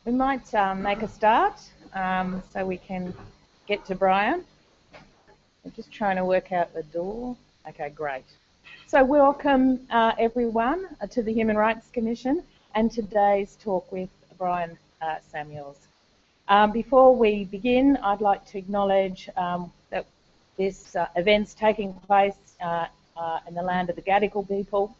We might make a start so we can get to Bryan. I'm just trying to work out the door. Okay, great. So welcome everyone to the Human Rights Commission and today's talk with Bryan Samuels. Before we begin, I'd like to acknowledge that this event's taking place in the land of the Gadigal people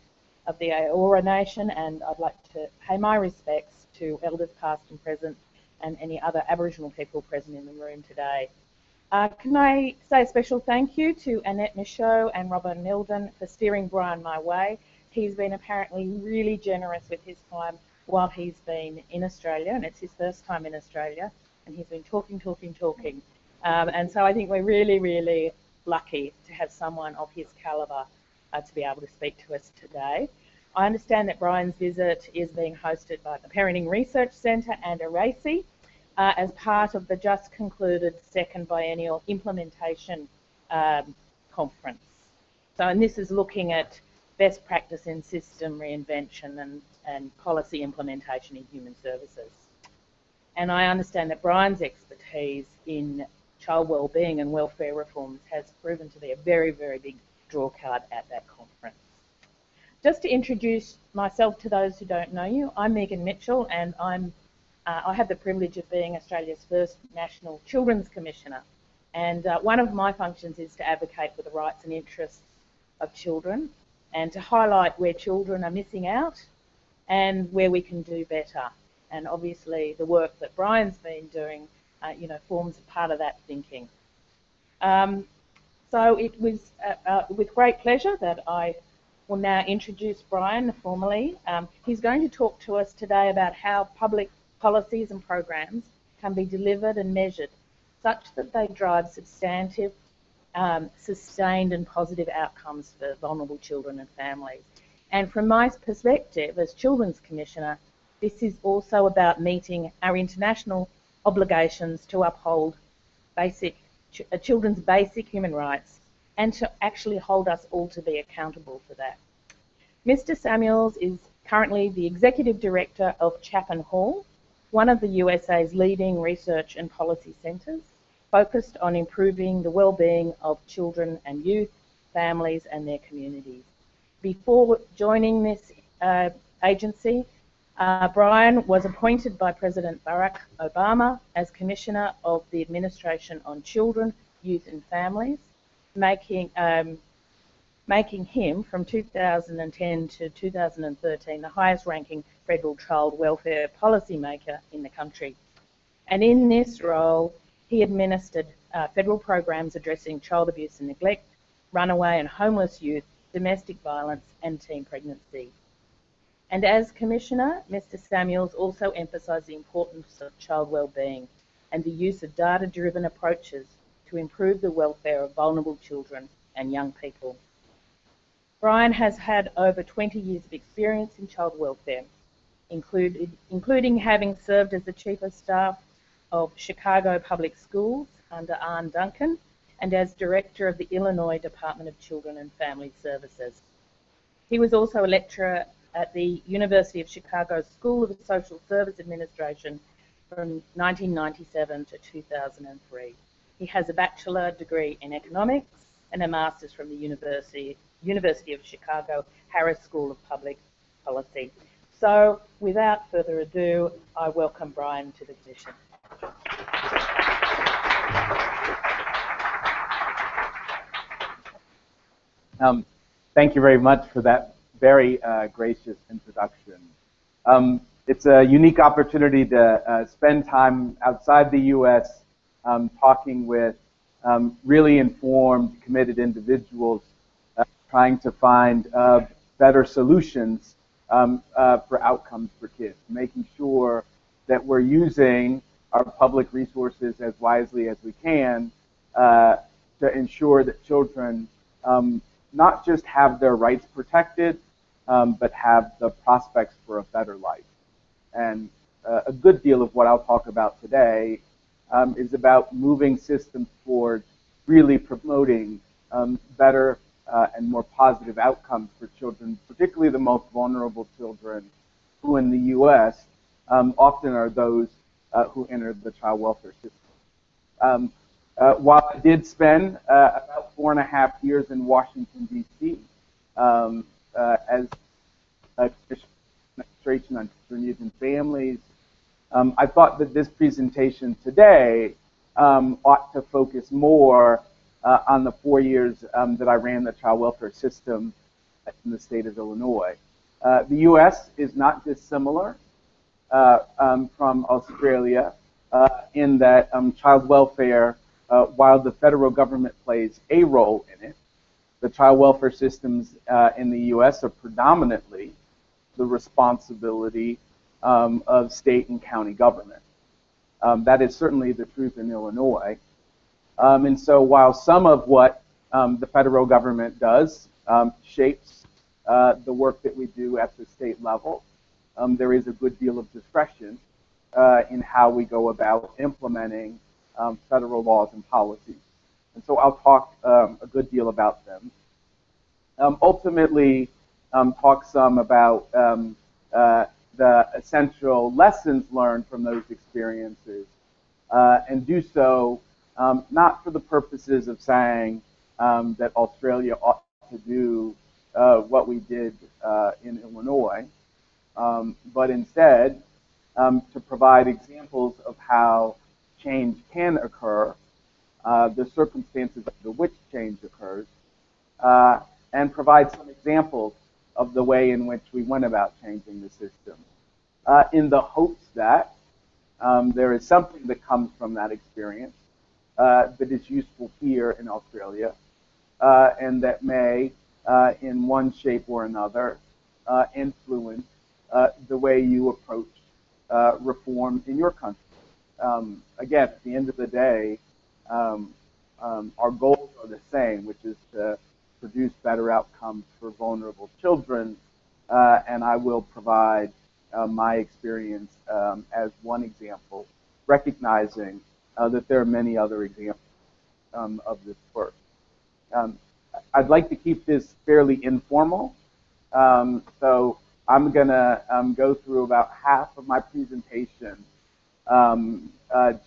of the Eora Nation, and I'd like to pay my respects to elders past and present and any other Aboriginal people present in the room today. Can I say a special thank you to Annette Michaud and Robin Milden for steering Bryan my way. He's been apparently really generous with his time while he's been in Australia, and it's his first time in Australia, and he's been talking. And so I think we're really, really lucky to have someone of his calibre to be able to speak to us today. I understand that Bryan's visit is being hosted by the Parenting Research Centre and AEST as part of the just concluded second biennial implementation conference. So, and this is looking at best practice in system reinvention and policy implementation in human services. And I understand that Bryan's expertise in child wellbeing and welfare reforms has proven to be a very, very big draw card at that conference. Just to introduce myself to those who don't know you, I'm Megan Mitchell, and I have the privilege of being Australia's first National Children's Commissioner. And one of my functions is to advocate for the rights and interests of children and to highlight where children are missing out and where we can do better. And obviously the work that Bryan's been doing, forms part of that thinking. So it was with great pleasure that I will now introduce Bryan formally. He's going to talk to us today about how public policies and programs can be delivered and measured such that they drive substantive, sustained and positive outcomes for vulnerable children and families. And from my perspective as Children's Commissioner, this is also about meeting our international obligations to uphold children's basic human rights and to actually hold us all to be accountable for that. Mr. Samuels is currently the Executive Director of Chapin Hall, one of the USA's leading research and policy centres, focused on improving the well-being of children and youth, families and their communities. Before joining this agency, Bryan was appointed by President Barack Obama as Commissioner of the Administration on Children, Youth and Families, making him from 2010 to 2013 the highest ranking federal child welfare policymaker in the country. And in this role, he administered federal programs addressing child abuse and neglect, runaway and homeless youth, domestic violence and teen pregnancy. And as Commissioner, Mr. Samuels also emphasised the importance of child wellbeing and the use of data-driven approaches to improve the welfare of vulnerable children and young people. Bryan has had over 20 years of experience in child welfare, including having served as the Chief of Staff of Chicago Public Schools under Arne Duncan and as Director of the Illinois Department of Children and Family Services. He was also a lecturer at the University of Chicago School of Social Service Administration from 1997 to 2003. He has a bachelor degree in economics and a master's from the University of Chicago Harris School of Public Policy. So without further ado, I welcome Bryan to the Commission. Thank you very much for that very gracious introduction. It's a unique opportunity to spend time outside the U.S. Talking with really informed, committed individuals trying to find better solutions for outcomes for kids, making sure that we're using our public resources as wisely as we can to ensure that children not just have their rights protected, but have the prospects for a better life. And a good deal of what I'll talk about today is about moving systems towards really promoting better and more positive outcomes for children, particularly the most vulnerable children, who in the U.S. Often are those who entered the child welfare system. While I did spend about 4.5 years in Washington, D.C., as Administration on Children, Youth, and Families, I thought that this presentation today ought to focus more on the 4 years that I ran the child welfare system in the state of Illinois. The U.S. is not dissimilar from Australia in that child welfare, while the federal government plays a role in it, the child welfare systems in the U.S. are predominantly the responsibility of state and county government. That is certainly the truth in Illinois. And so while some of what the federal government does shapes the work that we do at the state level, there is a good deal of discretion in how we go about implementing federal laws and policies. And so I'll talk a good deal about them. Ultimately, talk some about the essential lessons learned from those experiences, and do so not for the purposes of saying that Australia ought to do what we did in Illinois, but instead to provide examples of how change can occur, the circumstances under which change occurs, and provide some examples of the way in which we went about changing the system, in the hopes that there is something that comes from that experience that is useful here in Australia, and that may, in one shape or another, influence the way you approach reform in your country. Again, at the end of the day, our goals are the same, which is to produce better outcomes for vulnerable children, and I will provide my experience as one example, recognizing that there are many other examples of this work. I'd like to keep this fairly informal, so I'm going to go through about half of my presentation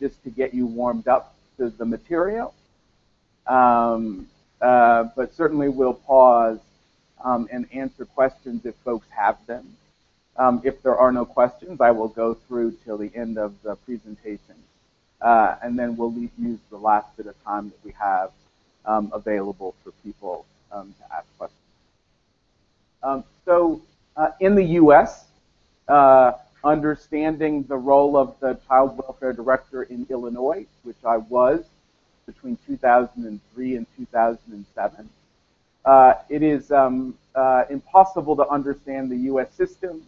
just to get you warmed up to the material. But certainly we'll pause and answer questions if folks have them. If there are no questions, I will go through till the end of the presentation. And then we'll use the last bit of time that we have available for people to ask questions. So in the U.S., understanding the role of the Child Welfare Director in Illinois, which I was between 2003 and 2007, it is impossible to understand the U.S. system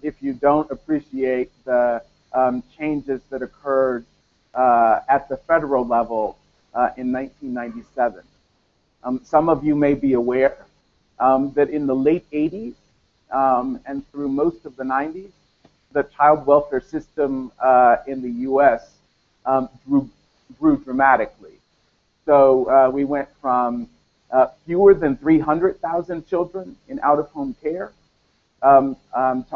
if you don't appreciate the changes that occurred at the federal level in 1997. Some of you may be aware that in the late 80s and through most of the 90s, the child welfare system in the U.S. grew dramatically. So we went from fewer than 300,000 children in out-of-home care to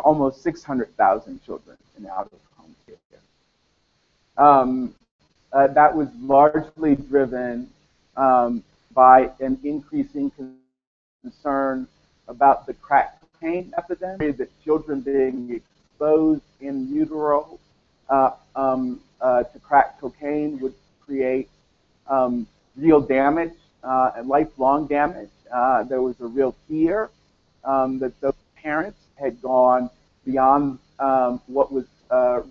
almost 600,000 children in out-of-home care. That was largely driven by an increasing concern about the crack cocaine epidemic, that children being exposed in utero to crack cocaine would create real damage and lifelong damage. There was a real fear that those parents had gone beyond what was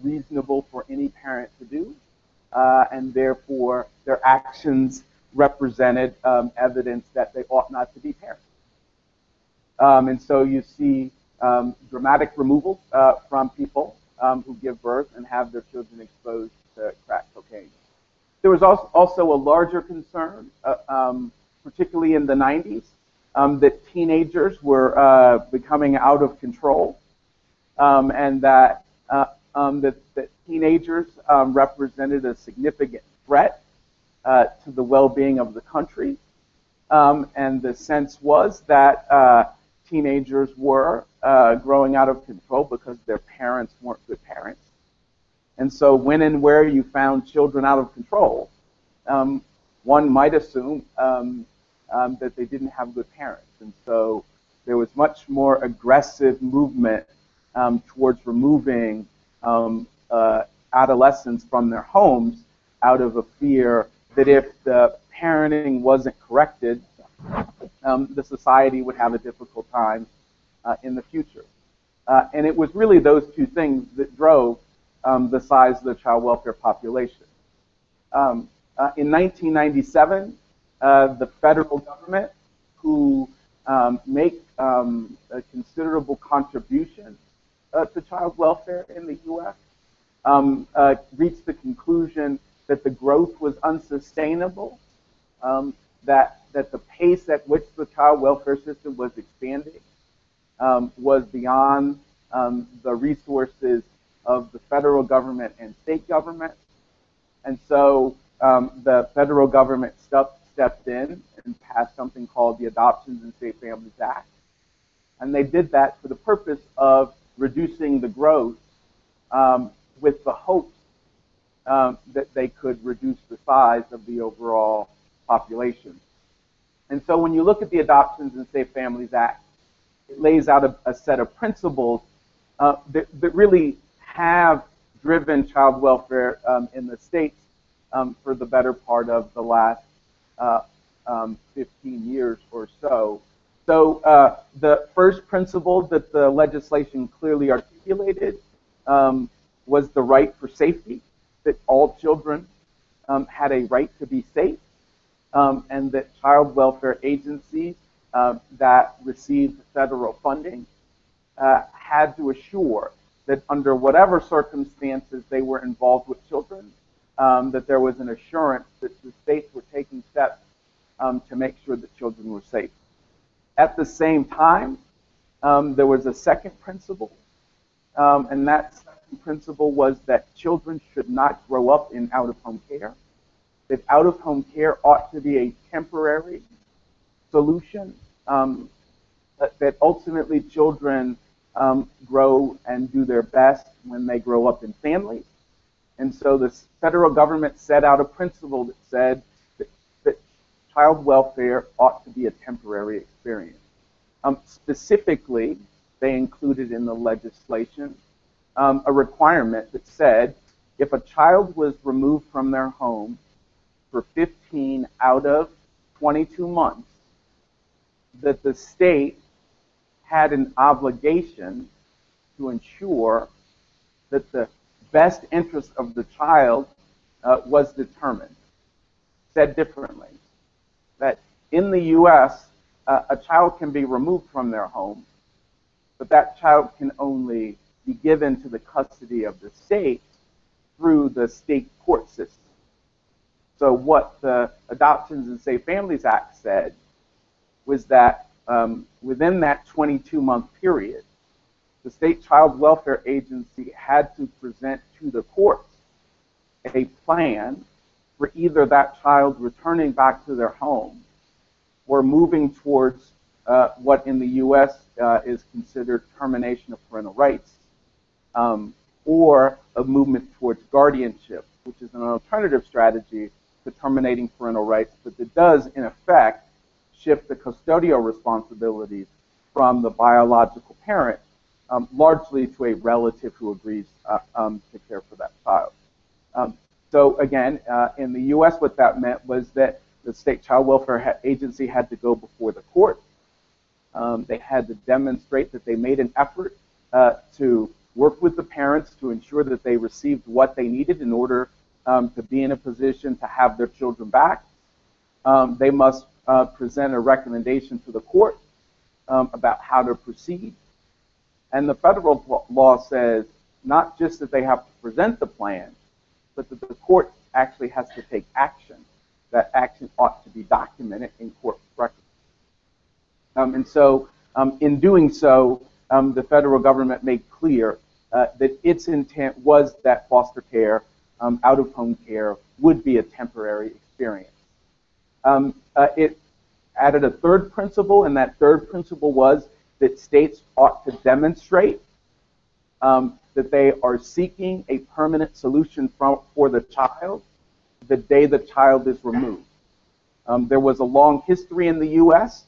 reasonable for any parent to do, and therefore their actions represented evidence that they ought not to be parents. And so you see dramatic removals from people who give birth and have their children exposed to crack cocaine. There was also a larger concern, particularly in the 90s, that teenagers were becoming out of control, and that teenagers represented a significant threat to the well-being of the country. And the sense was that teenagers were growing out of control because their parents weren't good parents. And so when and where you found children out of control, one might assume that they didn't have good parents. And so there was much more aggressive movement towards removing adolescents from their homes out of a fear that if the parenting wasn't corrected, the society would have a difficult time in the future. And it was really those two things that drove the size of the child welfare population. In 1997, the federal government, who make a considerable contribution to child welfare in the U.S., reached the conclusion that the growth was unsustainable, that the pace at which the child welfare system was expanding was beyond the resources of the federal government and state government. And so the federal government stepped in and passed something called the Adoptions and Safe Families Act. And they did that for the purpose of reducing the growth with the hopes that they could reduce the size of the overall population. And so when you look at the Adoptions and Safe Families Act, it lays out a set of principles that really have driven child welfare in the states for the better part of the last 15 years or so. So the first principle that the legislation clearly articulated was the right for safety, that all children had a right to be safe, and that child welfare agencies that received federal funding had to assure that under whatever circumstances they were involved with children, that there was an assurance that the states were taking steps to make sure that children were safe. At the same time, there was a second principle, and that second principle was that children should not grow up in out-of-home care, that out-of-home care ought to be a temporary solution, that ultimately children grow and do their best when they grow up in families. And so the federal government set out a principle that said that child welfare ought to be a temporary experience. Specifically, they included in the legislation a requirement that said if a child was removed from their home for 15 out of 22 months, that the state had an obligation to ensure that the best interest of the child was determined. Said differently, that in the U.S., a child can be removed from their home, but that child can only be given to the custody of the state through the state court system. So what the Adoptions and Safe Families Act said was that within that 22-month period, the state child welfare agency had to present to the courts a plan for either that child returning back to their home or moving towards what in the U.S. Is considered termination of parental rights, or a movement towards guardianship, which is an alternative strategy to terminating parental rights, but that does, in effect, shift the custodial responsibilities from the biological parent largely to a relative who agrees to care for that child. So again, in the U.S., what that meant was that the state child welfare agency had to go before the court. They had to demonstrate that they made an effort to work with the parents to ensure that they received what they needed in order to be in a position to have their children back. They must present a recommendation to the court about how to proceed. And the federal law says not just that they have to present the plan, but that the court actually has to take action. That action ought to be documented in court records. And so in doing so, the federal government made clear that its intent was that foster care, out-of-home care, would be a temporary experience. It added a third principle, and that third principle was that states ought to demonstrate that they are seeking a permanent solution for the child the day the child is removed. There was a long history in the U.S.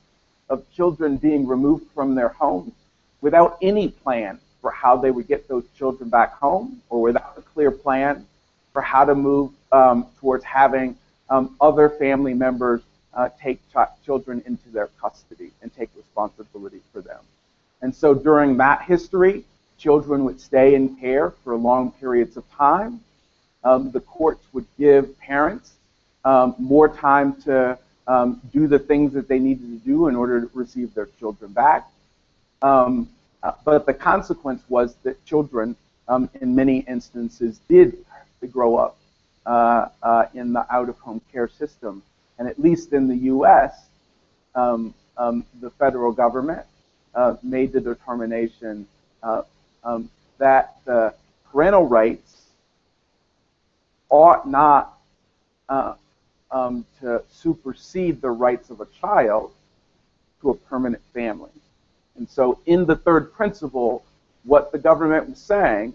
of children being removed from their homes without any plan for how they would get those children back home, or without a clear plan for how to move towards having other family members take children into their custody and take responsibility for them. And so during that history, children would stay in care for long periods of time. The courts would give parents more time to do the things that they needed to do in order to receive their children back. But the consequence was that children, in many instances, did grow up in the out-of-home care system. And at least in the U.S., the federal government made the determination that the parental rights ought not to supersede the rights of a child to a permanent family. And so in the third principle, what the government was saying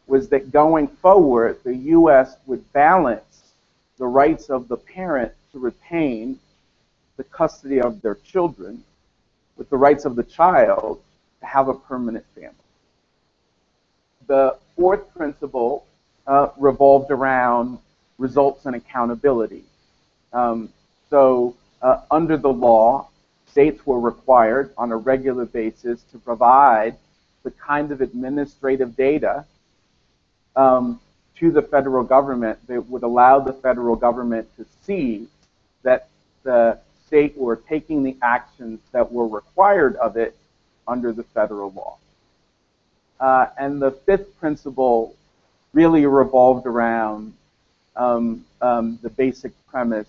was that going forward, the U.S. would balance the rights of the parent to retain the custody of their children with the rights of the child to have a permanent family. The fourth principle revolved around results and accountability. Under the law, states were required on a regular basis to provide the kind of administrative data to the federal government that would allow the federal government to see that the state were taking the actions that were required of it under the federal law. And the fifth principle really revolved around the basic premise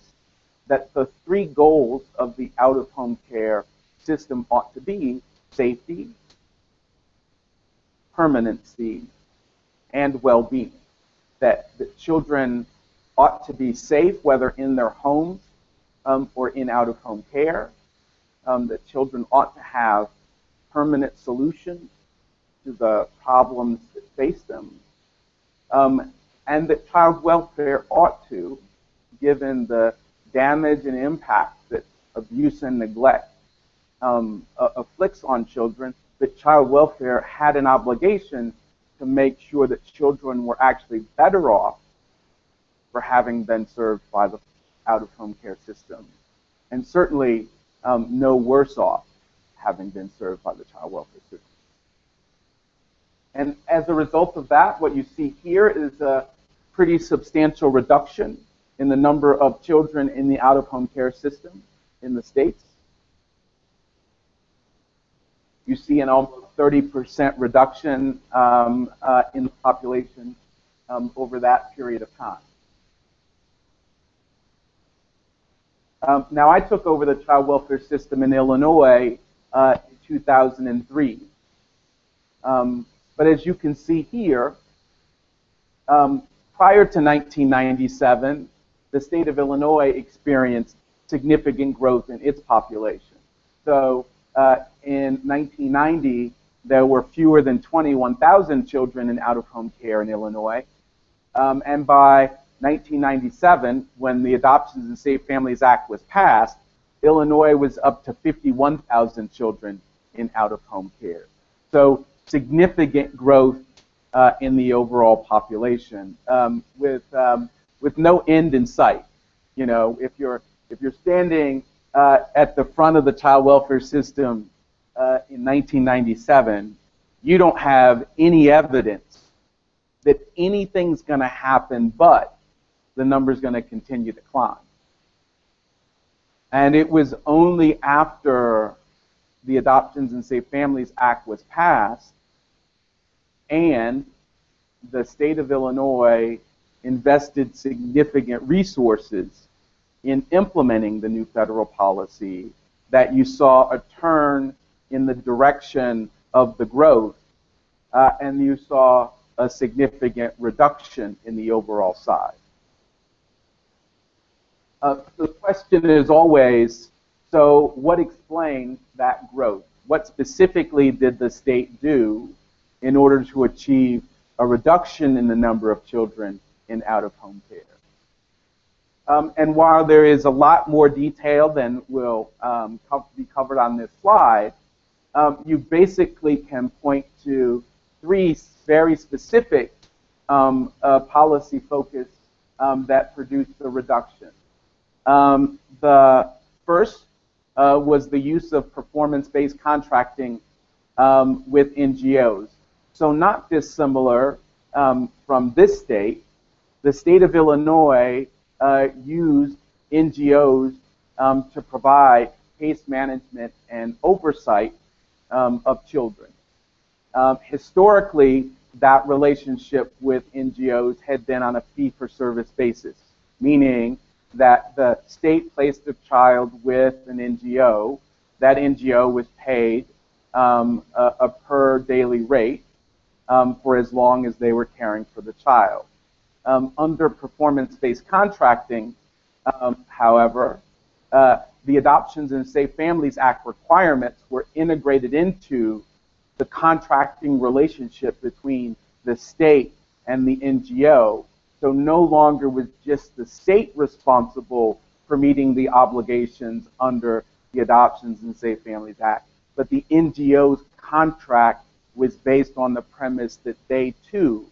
that the three goals of the out-of-home care system ought to be safety, permanency, and well-being. That children ought to be safe, whether in their homes or in out-of-home care. That children ought to have permanent solutions to the problems that face them. And that child welfare ought to, given the damage and impact that abuse and neglect afflicts on children, that child welfare had an obligation to make sure that children were actually better off for having been served by the out-of-home care system, and certainly no worse off having been served by the child welfare system. And as a result of that, what you see here is a pretty substantial reduction in the number of children in the out-of-home care system in the states. You see an almost 30% reduction in the population over that period of time. Now, I took over the child welfare system in Illinois in 2003. But as you can see here, prior to 1997, the state of Illinois experienced significant growth in its population. So in 1990, there were fewer than 21,000 children in out-of-home care in Illinois. And by 1997, when the Adoptions and Safe Families Act was passed, Illinois was up to 51,000 children in out-of-home care. So significant growth in the overall population, with no end in sight. You know, if you're standing at the front of the child welfare system in 1997, you don't have any evidence that anything's going to happen, but the number's going to continue to climb. And it was only after the Adoptions and Safe Families Act was passed and the state of Illinois invested significant resources in implementing the new federal policy that you saw a turn in the direction of the growth, and you saw a significant reduction in the overall size. The question is always, so what explains that growth? What specifically did the state do in order to achieve a reduction in the number of children in out-of-home care. And while there is a lot more detail than will be covered on this slide, you basically can point to three very specific policy focus that produced the reduction. The first was the use of performance-based contracting with NGOs. So not dissimilar from this state, the state of Illinois used NGOs to provide case management and oversight of children. Historically, that relationship with NGOs had been on a fee-for-service basis, meaning that the state placed a child with an NGO. That NGO was paid a per daily rate for as long as they were caring for the child. Under performance-based contracting, however, the Adoptions and Safe Families Act requirements were integrated into the contracting relationship between the state and the NGO. So no longer was just the state responsible for meeting the obligations under the Adoptions and Safe Families Act, but the NGO's contract was based on the premise that they too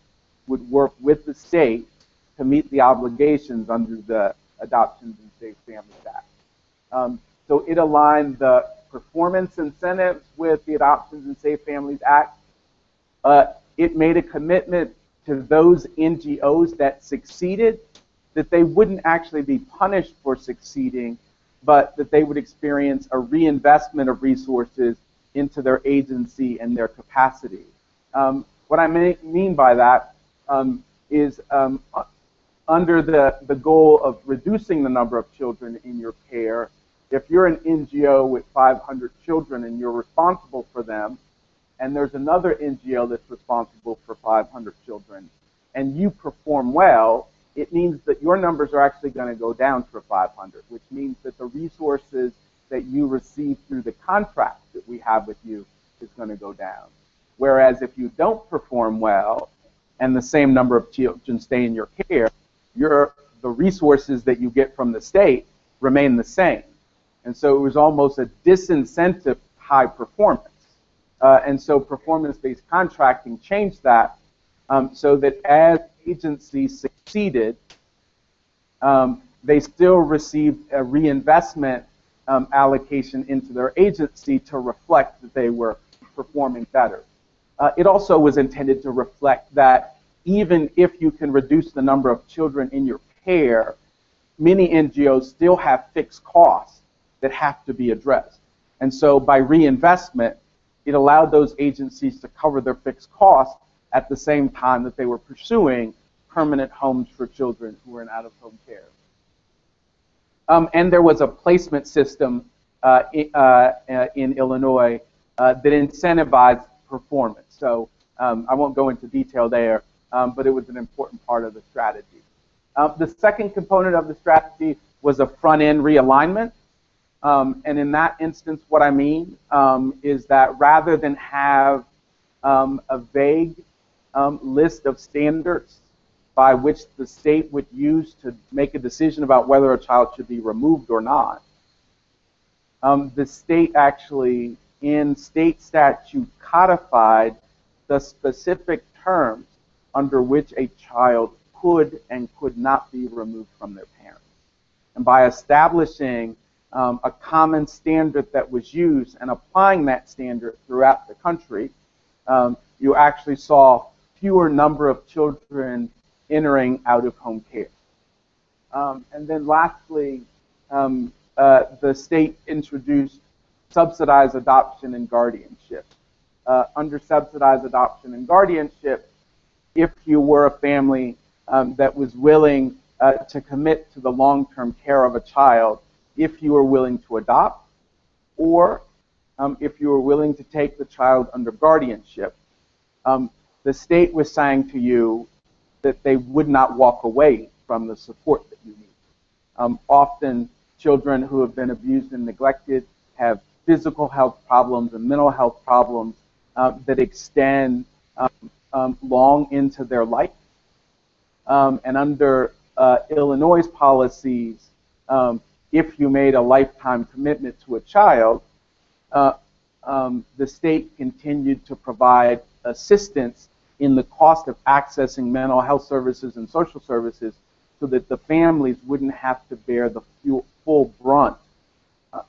would work with the state to meet the obligations under the Adoptions and Safe Families Act. So it aligned the performance incentives with the Adoptions and Safe Families Act. It made a commitment to those NGOs that succeeded that they wouldn't actually be punished for succeeding, but that they would experience a reinvestment of resources into their agency and their capacity. What I mean by that is under the goal of reducing the number of children in your care, if you're an NGO with 500 children and you're responsible for them, and there's another NGO that's responsible for 500 children, and you perform well, it means that your numbers are actually going to go down for 500, which means that the resources that you receive through the contract that we have with you is going to go down. Whereas if you don't perform well, and the same number of children stay in your care, the resources that you get from the state remain the same. And so it was almost a disincentive high performance. And so performance-based contracting changed that so that as agencies succeeded, they still received a reinvestment allocation into their agency to reflect that they were performing better. It also was intended to reflect that even if you can reduce the number of children in your care, many NGOs still have fixed costs that have to be addressed. And so by reinvestment, it allowed those agencies to cover their fixed costs at the same time that they were pursuing permanent homes for children who were in out-of-home care. And there was a placement system in Illinois that incentivized performance. So I won't go into detail there, but it was an important part of the strategy. The second component of the strategy was a front-end realignment. And in that instance, what I mean is that rather than have a vague list of standards by which the state would use to make a decision about whether a child should be removed or not, the state actually, in state statute, codified the specific terms under which a child could and could not be removed from their parents. And by establishing a common standard that was used and applying that standard throughout the country, you actually saw fewer number of children entering out-of-home care. And then lastly, the state introduced subsidized adoption and guardianship. Under subsidized adoption and guardianship, if you were a family that was willing to commit to the long-term care of a child, if you were willing to adopt, or if you were willing to take the child under guardianship, the state was saying to you that they would not walk away from the support that you need. Often children who have been abused and neglected have physical health problems and mental health problems that extend long into their life. And under Illinois' policies, if you made a lifetime commitment to a child, the state continued to provide assistance in the cost of accessing mental health services and social services so that the families wouldn't have to bear the full brunt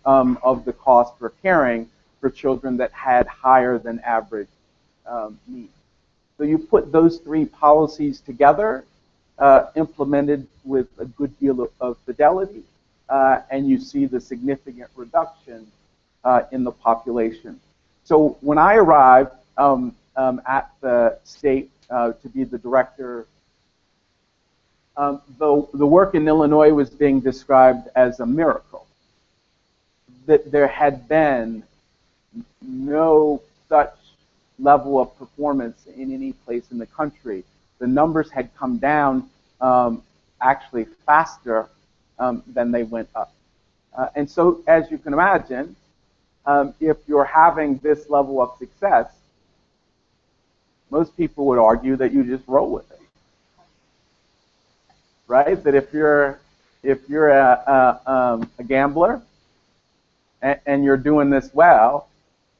of the cost for caring for children that had higher than average needs. So you put those three policies together, implemented with a good deal of fidelity, and you see the significant reduction in the population. So when I arrived at the state to be the director, the work in Illinois was being described as a miracle. That there had been no such level of performance in any place in the country. The numbers had come down actually faster than they went up. And so, as you can imagine, if you're having this level of success, most people would argue that you just roll with it, right? That if you're a gambler and you're doing this well,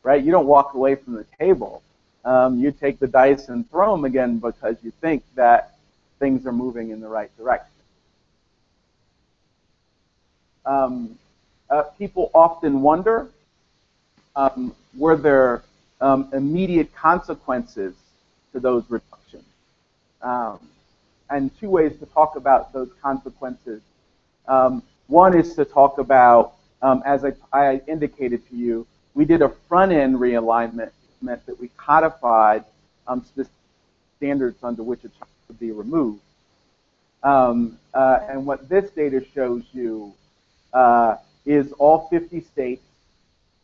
right? You don't walk away from the table. You take the dice and throw them again because you think that things are moving in the right direction. People often wonder, were there immediate consequences to those reductions? And two ways to talk about those consequences. One is to talk about, as I indicated to you, we did a front-end realignment, meant that we codified specific standards under which a child would be removed. And what this data shows you is all 50 states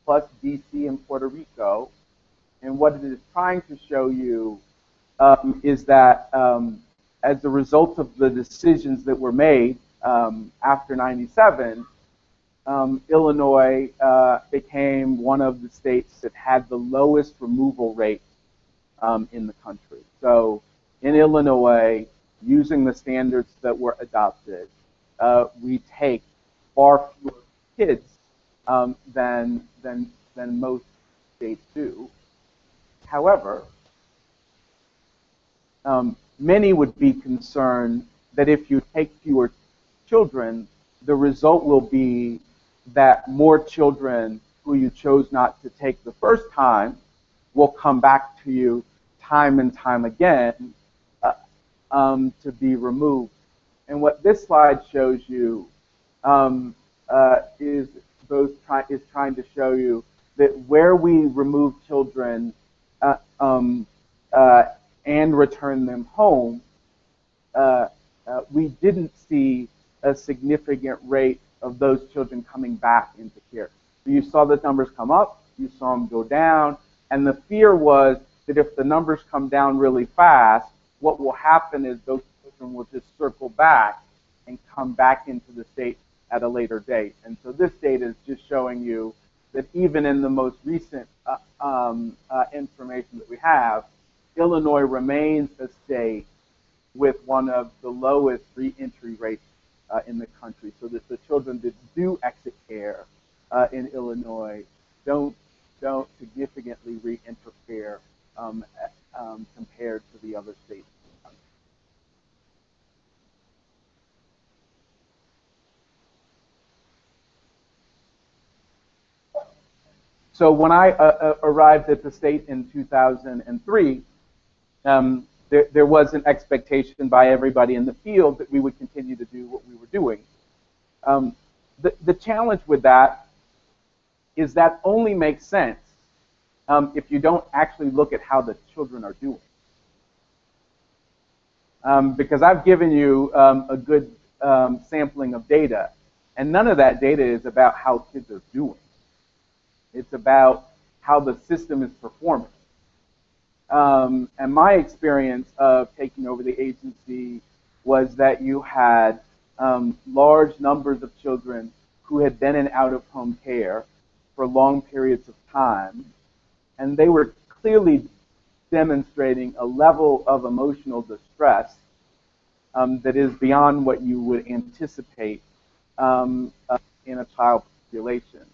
plus DC and Puerto Rico. And what it is trying to show you is that as a result of the decisions that were made after 97, Illinois became one of the states that had the lowest removal rate in the country. So in Illinois, using the standards that were adopted, we take far fewer kids than most states do. However, many would be concerned that if you take fewer children, the result will be that more children who you chose not to take the first time will come back to you time and time again to be removed. And what this slide shows you is trying to show you that where we remove children and return them home, we didn't see a significant rate of those children coming back into care. So you saw the numbers come up, you saw them go down, and the fear was that if the numbers come down really fast, what will happen is those children will just circle back and come back into the state at a later date. And so this data is just showing you that even in the most recent information that we have, Illinois remains a state with one of the lowest re-entry rates in the country, so that the children that do exit care in Illinois don't significantly re-enter care compared to the other states. So when I arrived at the state in 2003, there was an expectation by everybody in the field that we would continue to do what we were doing. The challenge with that is that only makes sense if you don't actually look at how the children are doing. Because I've given you a good sampling of data, and none of that data is about how kids are doing. It's about how the system is performing. And my experience of taking over the agency was that you had large numbers of children who had been in out-of-home care for long periods of time, and they were clearly demonstrating a level of emotional distress that is beyond what you would anticipate in a child population.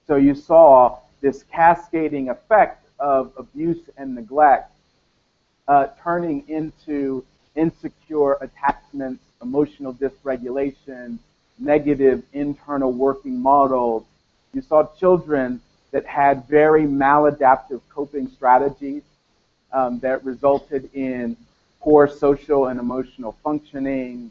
So you saw this cascading effect of abuse and neglect turning into insecure attachments, emotional dysregulation, negative internal working models. You saw children that had very maladaptive coping strategies that resulted in poor social and emotional functioning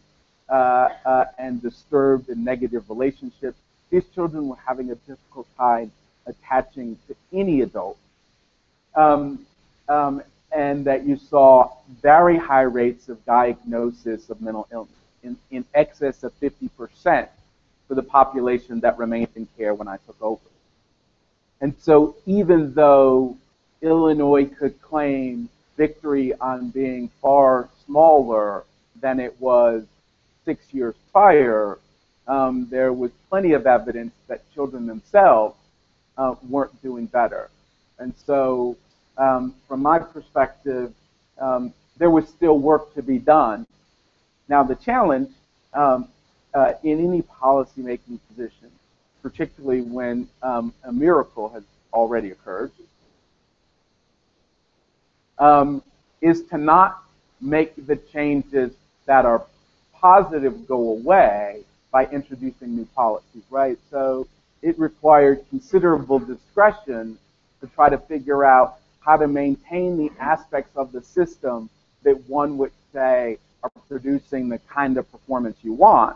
and disturbed and negative relationships. These children were having a difficult time attaching to any adult. And that you saw very high rates of diagnosis of mental illness, in excess of 50% for the population that remained in care when I took over. And so even though Illinois could claim victory on being far smaller than it was 6 years prior, there was plenty of evidence that children themselves weren't doing better. And so from my perspective, there was still work to be done. Now the challenge in any policy-making position, particularly when a miracle has already occurred, is to not make the changes that are positive go away by introducing new policies, right? So it required considerable discretion to try to figure out how to maintain the aspects of the system that one would say are producing the kind of performance you want,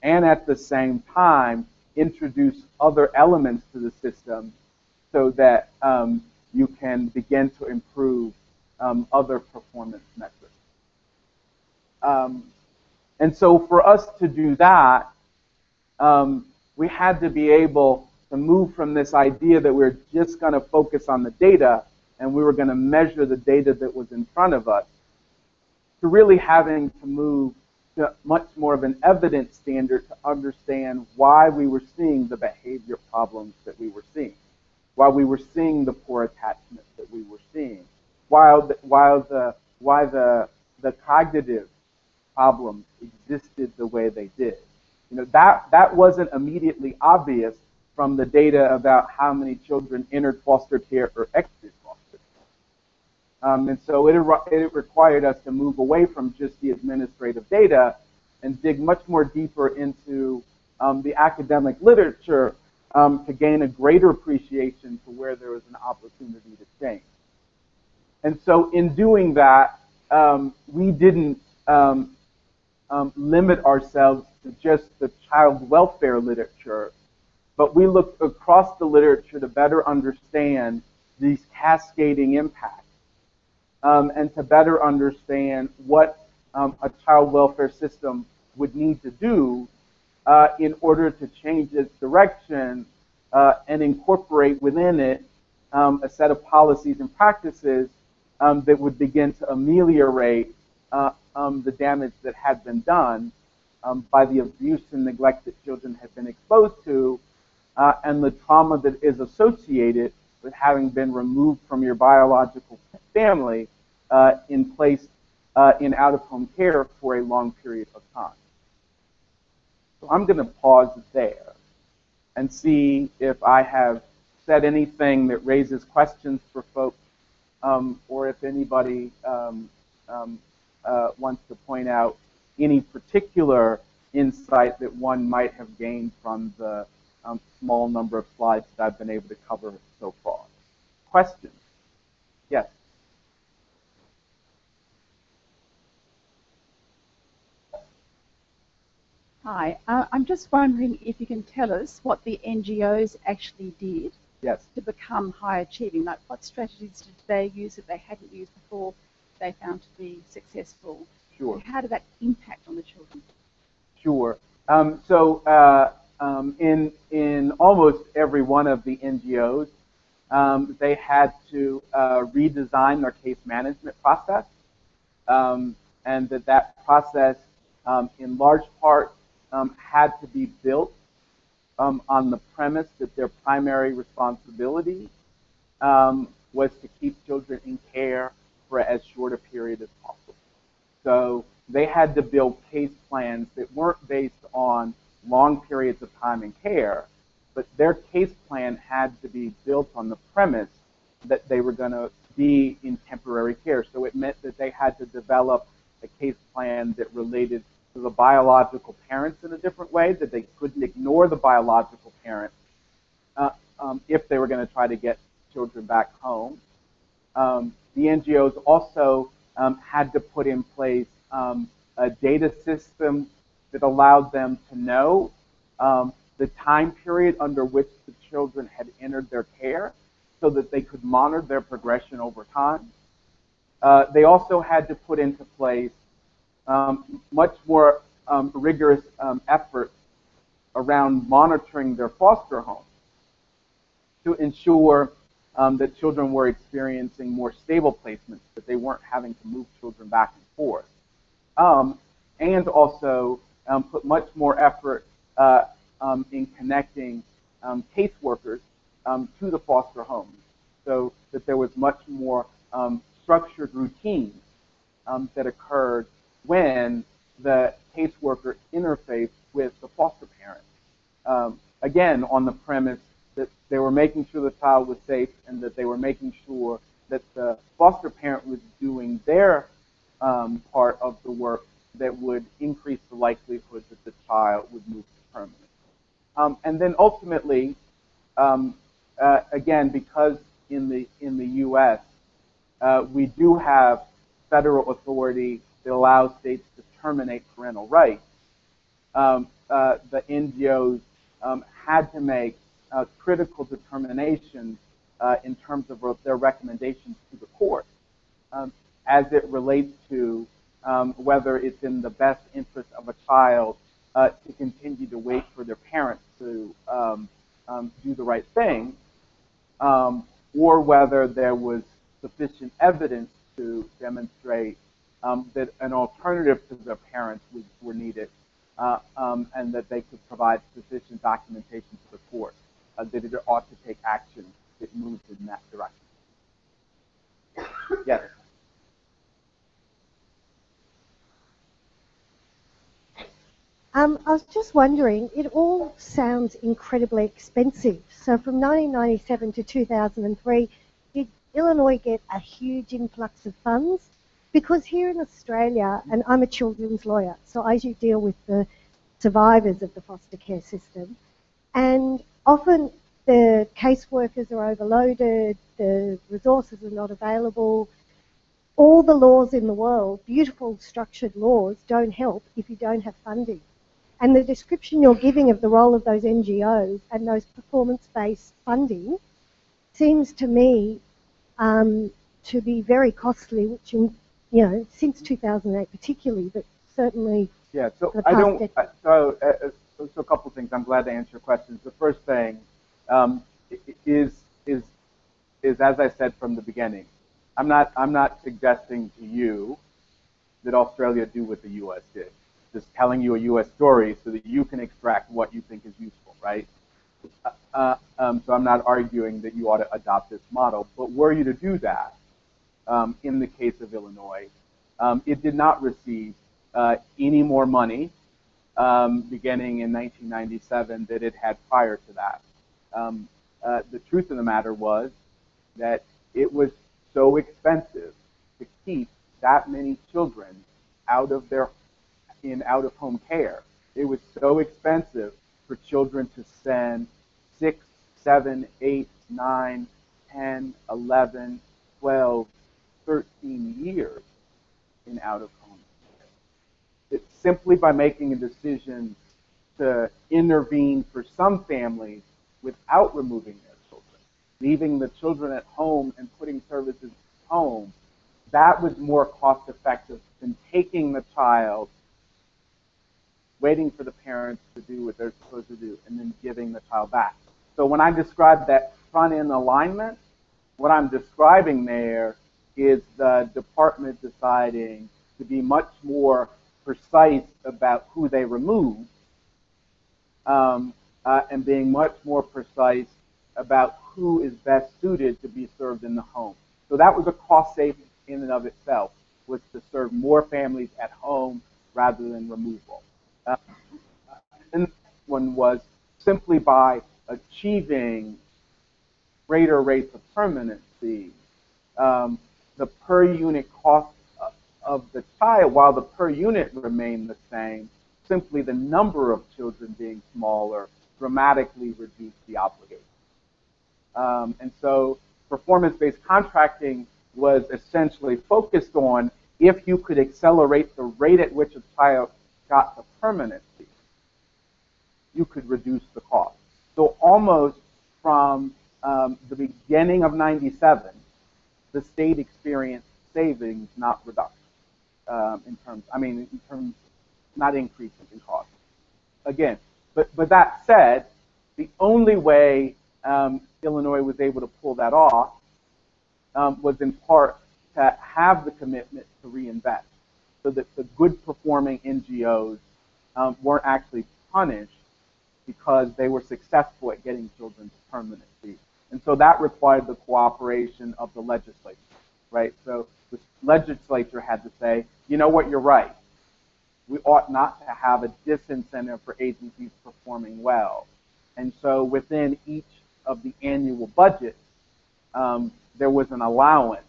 and at the same time introduce other elements to the system so that you can begin to improve other performance metrics. And so for us to do that, we had to be able to move from this idea that we're just going to focus on the data and we were going to measure the data that was in front of us, to really having to move to much more of an evidence standard to understand why we were seeing the behavior problems that we were seeing, why we were seeing the poor attachment that we were seeing, why the cognitive problems existed the way they did. You know, that wasn't immediately obvious from the data about how many children entered foster care or exited foster care. And so it required us to move away from just the administrative data and dig much more deeper into the academic literature to gain a greater appreciation for where there was an opportunity to change. And so in doing that, we didn't limit ourselves to just the child welfare literature, but we looked across the literature to better understand these cascading impacts and to better understand what a child welfare system would need to do in order to change its direction and incorporate within it a set of policies and practices that would begin to ameliorate the damage that had been done by the abuse and neglect that children had been exposed to, and the trauma that is associated with having been removed from your biological family and placed in out-of-home care for a long period of time. So I'm going to pause there and see if I have said anything that raises questions for folks, or if anybody wants to point out any particular insight that one might have gained from the small number of slides that I've been able to cover so far. Questions? Yes? Hi, I'm just wondering if you can tell us what the NGOs actually did to become high achieving. Like, what strategies did they use that they hadn't used before they found to be successful? Sure. And how did that impact on the children? Sure. In almost every one of the NGOs, they had to redesign their case management process, and that process, in large part, had to be built on the premise that their primary responsibility was to keep children in care for as short a period as possible. So they had to build case plans that weren't based on long periods of time in care, but their case plan had to be built on the premise that they were going to be in temporary care. So it meant that they had to develop a case plan that related to the biological parents in a different way, that they couldn't ignore the biological parents if they were going to try to get children back home. The NGOs also had to put in place a data system that allowed them to know the time period under which the children had entered their care so that they could monitor their progression over time. They also had to put into place much more rigorous efforts around monitoring their foster homes to ensure that children were experiencing more stable placements, that they weren't having to move children back and forth. And also put much more effort in connecting caseworkers to the foster homes, so that there was much more structured routines that occurred when the caseworker interfaced with the foster parent. Again, on the premise that they were making sure the child was safe and that they were making sure that the foster parent was doing their part of the work that would increase the likelihood that the child would move to permanent. And then ultimately, again, because in the U.S. We do have federal authority that allows states to terminate parental rights, the NGOs had to make critical determinations in terms of their recommendations to the court as it relates to whether it's in the best interest of a child to continue to wait for their parents to do the right thing, or whether there was sufficient evidence to demonstrate that an alternative to their parents were needed, and that they could provide sufficient documentation to the court that it ought to take action that moves in that direction. Yes? I was just wondering, it all sounds incredibly expensive. So from 1997 to 2003, did Illinois get a huge influx of funds? Because here in Australia, and I'm a children's lawyer, so I do deal with the survivors of the foster care system, and often the caseworkers are overloaded, the resources are not available. All the laws in the world, beautiful structured laws, don't help if you don't have funding. And the description you're giving of the role of those NGOs and those performance-based funding seems to me to be very costly, which, since 2008 particularly, but certainly yeah. So the past so a couple of things. I'm glad to answer your questions. The first thing is as I said from the beginning, I'm not suggesting to you that Australia do what the U.S. did. Just telling you a U.S. story so that you can extract what you think is useful, right? So I'm not arguing that you ought to adopt this model, but were you to do that, in the case of Illinois, it did not receive any more money beginning in 1997 that it had prior to that. The truth of the matter was that it was so expensive to keep that many children in out-of-home care. It was so expensive for children to spend 6, 7, 8, 9, 10, 11, 12, 13 years in out-of-home care. It's simply by making a decision to intervene for some families without removing their children, leaving the children at home and putting services home, that was more cost-effective than taking the child, waiting for the parents to do what they're supposed to do, and then giving the child back. So when I describe that front-end alignment, what I'm describing there is the department deciding to be much more precise about who they remove, and being much more precise about who is best suited to be served in the home. So that was a cost saving in and of itself, was to serve more families at home rather than removal. And the next one was simply by achieving greater rates of permanency, the per unit cost of the child, while the per unit remained the same, simply the number of children being smaller dramatically reduced the obligation. And so performance-based contracting was essentially focused on if you could accelerate the rate at which a child got to permanency, you could reduce the cost. So almost from the beginning of '97, the state experienced savings, not reduction, in terms, not increases in cost. Again, but that said, the only way Illinois was able to pull that off was in part to have the commitment to reinvest, so that the good performing NGOs weren't actually punished because they were successful at getting children to permanency. And so that required the cooperation of the legislature, right? So the legislature had to say, you know what, you're right. We ought not to have a disincentive for agencies performing well. And so within each of the annual budgets, there was an allowance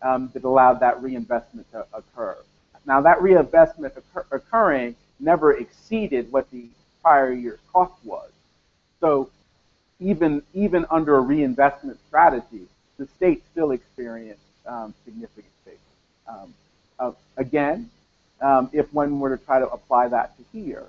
that allowed that reinvestment to occur. Now that reinvestment occurring never exceeded what the prior year's cost was. So even under a reinvestment strategy, the state still experienced significant savings. Again, if one were to try to apply that to here,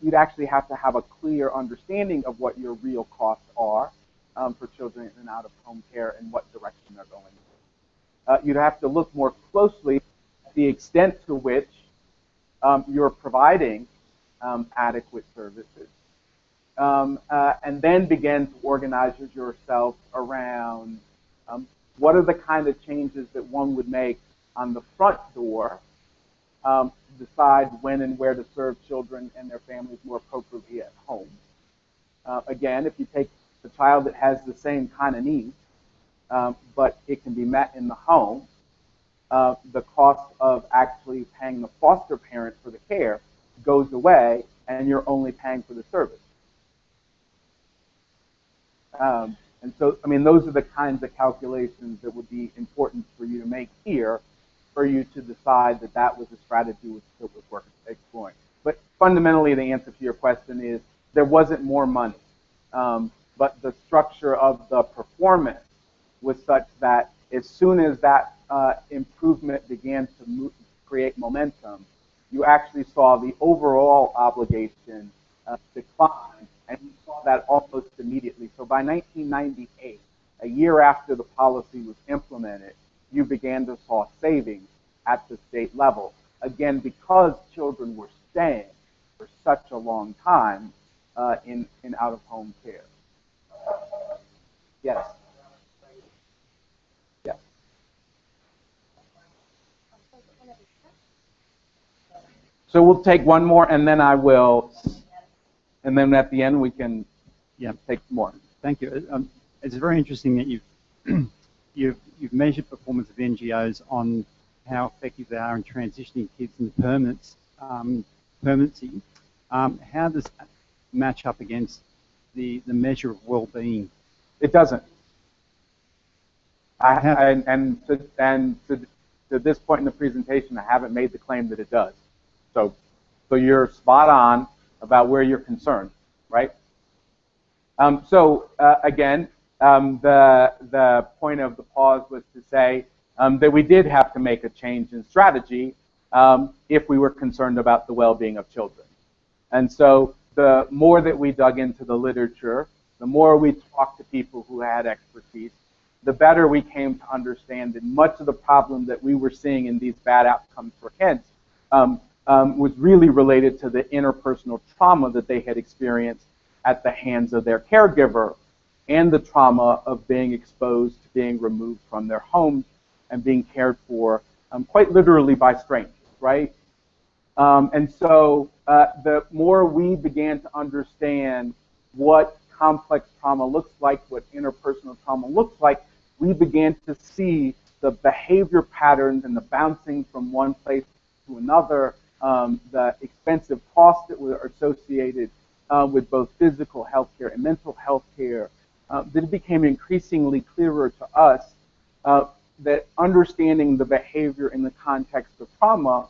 you'd actually have to have a clear understanding of what your real costs are for children in and out of home care and what direction they're going in. You'd have to look more closely at the extent to which you're providing adequate services, and then begin to organize yourself around what are the kind of changes that one would make on the front door to decide when and where to serve children and their families more appropriately at home. Again, if you take the child that has the same kind of needs, but it can be met in the home, the cost of actually paying the foster parent for the care goes away, and you're only paying for the service. And so, I mean, those are the kinds of calculations that would be important for you to make here, for you to decide that that was a strategy that was worth exploring. But fundamentally, the answer to your question is there wasn't more money, but the structure of the performance was such that as soon as that improvement began to create momentum, you actually saw the overall obligation decline, and you saw that almost immediately. So by 1998, a year after the policy was implemented, you began to saw savings at the state level. Again, because children were staying for such a long time in out-of-home care. Yes. Yes. So we'll take one more, and then I will, and then at the end we can take more. Thank you. It's very interesting that you've measured performance of NGOs on how effective they are in transitioning kids into permanency. How does that match up against the measure of well-being? It doesn't. And to this point in the presentation, I haven't made the claim that it does. So you're spot on about where you're concerned, right? Again, the point of the pause was to say that we did have to make a change in strategy if we were concerned about the well-being of children. And so the more that we dug into the literature, the more we talked to people who had expertise, the better we came to understand that much of the problem that we were seeing in these bad outcomes for kids was really related to the interpersonal trauma that they had experienced at the hands of their caregiver, and the trauma of being exposed to being removed from their homes and being cared for quite literally by strangers, right? And so the more we began to understand what complex trauma looks like, what interpersonal trauma looks like, we began to see the behavior patterns and the bouncing from one place to another, the expensive costs that were associated with both physical health care and mental health care, that it became increasingly clearer to us that understanding the behavior in the context of trauma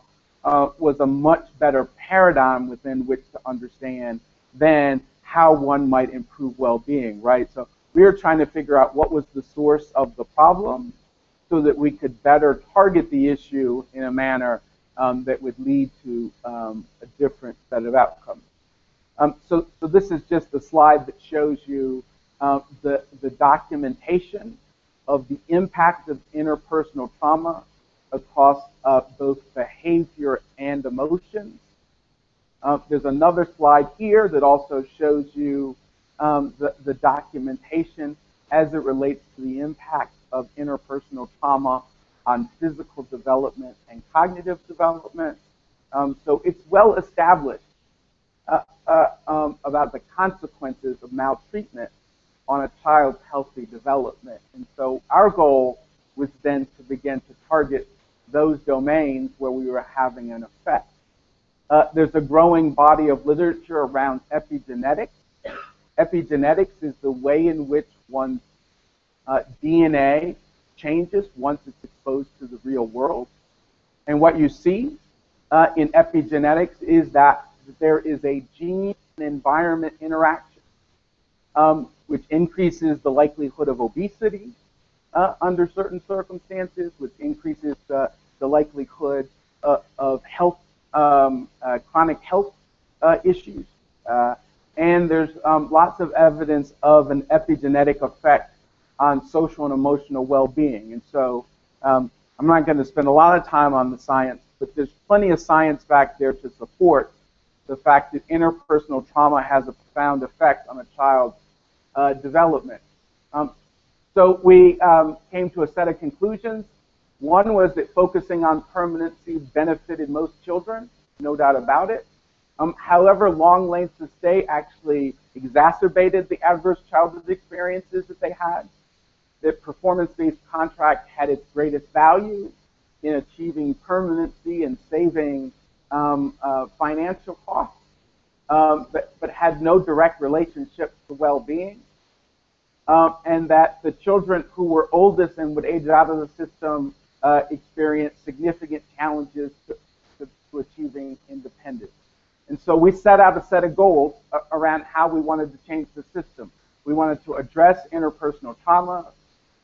was a much better paradigm within which to understand than how one might improve well-being, right? So we were trying to figure out what was the source of the problem so that we could better target the issue in a manner that would lead to a different set of outcomes. So this is just a slide that shows you the documentation of the impact of interpersonal trauma across both behavior and emotions. There's another slide here that also shows you the documentation as it relates to the impact of interpersonal trauma on physical development and cognitive development. So it's well established about the consequences of maltreatment on a child's healthy development. And so our goal was then to begin to target those domains where we were having an effect. There's a growing body of literature around epigenetics. Epigenetics is the way in which one's DNA changes once it's exposed to the real world. And what you see in epigenetics is that there is a gene and environment interaction, which increases the likelihood of obesity under certain circumstances, which increases the likelihood of health, chronic health issues. And there's lots of evidence of an epigenetic effect on social and emotional well-being. And so I'm not going to spend a lot of time on the science, but there's plenty of science back there to support the fact that interpersonal trauma has a profound effect on a child's development. So we came to a set of conclusions. One was that focusing on permanency benefited most children, no doubt about it. However, long lengths of stay actually exacerbated the adverse childhood experiences that they had. That performance-based contract had its greatest value in achieving permanency and saving financial costs, but had no direct relationship to well-being. And that the children who were oldest and would age out of the system experienced significant challenges to achieving independence. And so we set out a set of goals around how we wanted to change the system. We wanted to address interpersonal trauma.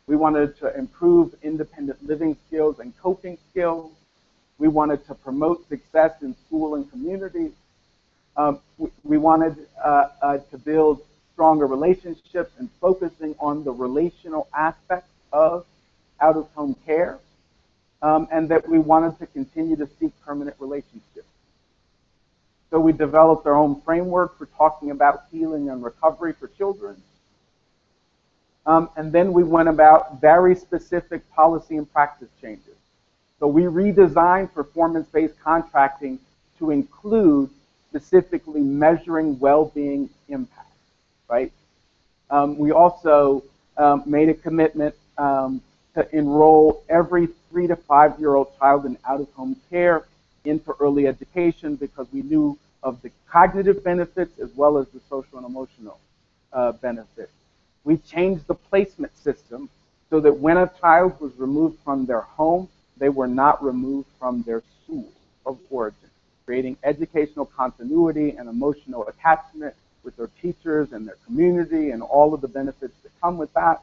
We wanted to improve independent living skills and coping skills. We wanted to promote success in school and community. We wanted to build stronger relationships and focusing on the relational aspects of out-of-home care, and that we wanted to continue to seek permanent relationships. So we developed our own framework for talking about healing and recovery for children. And then we went about very specific policy and practice changes. So we redesigned performance-based contracting to include specifically measuring well-being impact, right? We also made a commitment to enroll every 3 to 5-year-old child in out-of-home care into early education because we knew of the cognitive benefits as well as the social and emotional benefits. We changed the placement system so that when a child was removed from their home, they were not removed from their school of origin, creating educational continuity and emotional attachment with their teachers and their community and all of the benefits that come with that.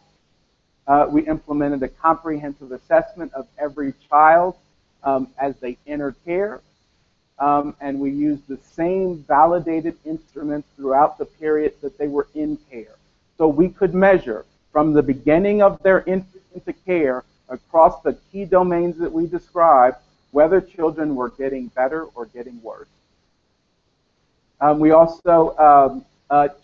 We implemented a comprehensive assessment of every child as they enter care, and we used the same validated instruments throughout the period that they were in care. So we could measure from the beginning of their entry into care across the key domains that we described whether children were getting better or getting worse. We also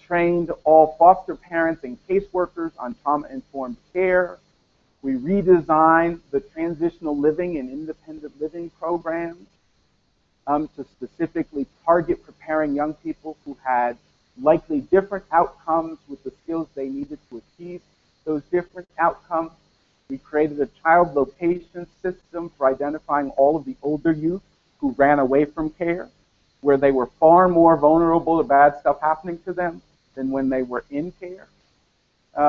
trained all foster parents and caseworkers on trauma-informed care. We redesigned the transitional living and independent living programs to specifically target preparing young people who had likely different outcomes with the skills they needed to achieve those different outcomes. We created a child location system for identifying all of the older youth who ran away from care, where they were far more vulnerable to bad stuff happening to them than when they were in care.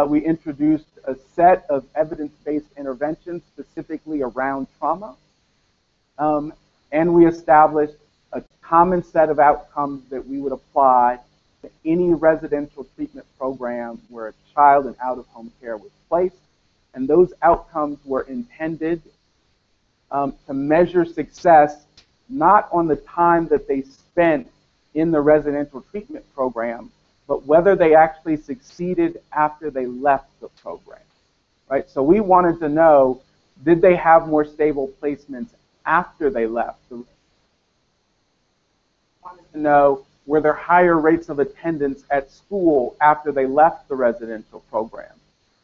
We introduced a set of evidence-based interventions specifically around trauma. And we established a common set of outcomes that we would apply to any residential treatment program where a child in out-of-home care was placed. And those outcomes were intended to measure success not on the time that they spent in the residential treatment program, but whether they actually succeeded after they left the program, right? So we wanted to know, did they have more stable placements after they left? We wanted to know, were there higher rates of attendance at school after they left the residential program?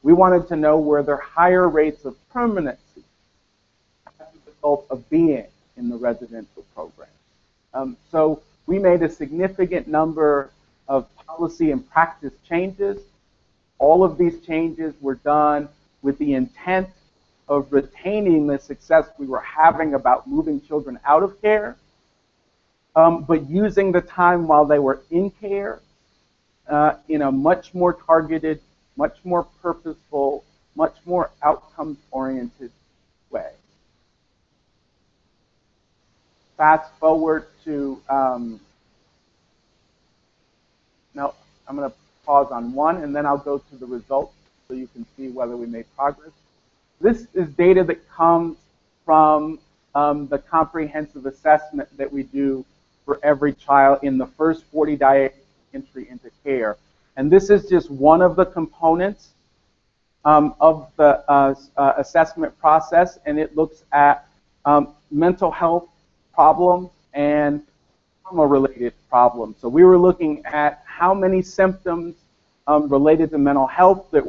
We wanted to know, were there higher rates of permanency as a result of being in the residential program? So we made a significant number of policy and practice changes. All of these changes were done with the intent of retaining the success we were having about moving children out of care, but using the time while they were in care in a much more targeted, much more purposeful, much more outcomes-oriented way. Fast forward to, no, I'm going to pause on one, and then I'll go to the results so you can see whether we made progress. This is data that comes from the comprehensive assessment that we do for every child in the first 40 days entry into care. And this is just one of the components of the assessment process, and it looks at mental health problems and trauma-related problems. So we were looking at how many symptoms related to mental health that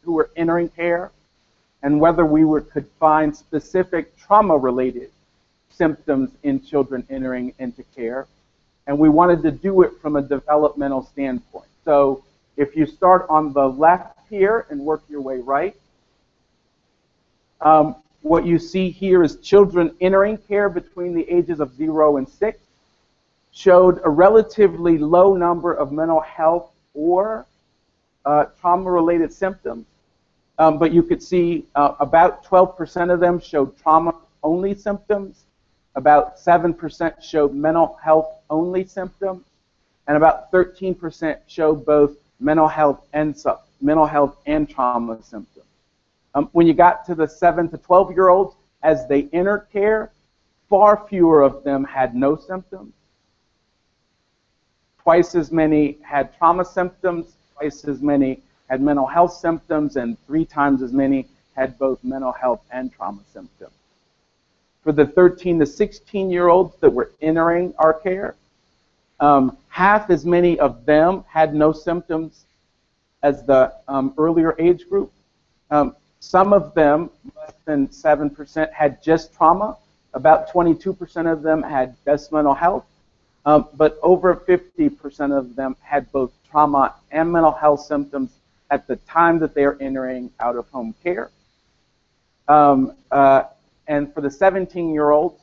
who were entering care, and whether we could find specific trauma-related symptoms in children entering into care. And we wanted to do it from a developmental standpoint. So if you start on the left here and work your way right, what you see here is children entering care between the ages of 0 and 6 showed a relatively low number of mental health or trauma-related symptoms. But you could see about 12% of them showed trauma-only symptoms, about 7% showed mental health-only symptoms, and about 13% showed both mental health and trauma symptoms. When you got to the 7 to 12-year-olds, as they entered care, far fewer of them had no symptoms. Twice as many had trauma symptoms, twice as many had mental health symptoms, and 3 times as many had both mental health and trauma symptoms. For the 13 to 16-year-olds that were entering our care, half as many of them had no symptoms as the earlier age group. Some of them, less than 7%, had just trauma. About 22% of them had just mental health. But over 50% of them had both trauma and mental health symptoms at the time that they are entering out-of-home care. And for the 17-year-olds,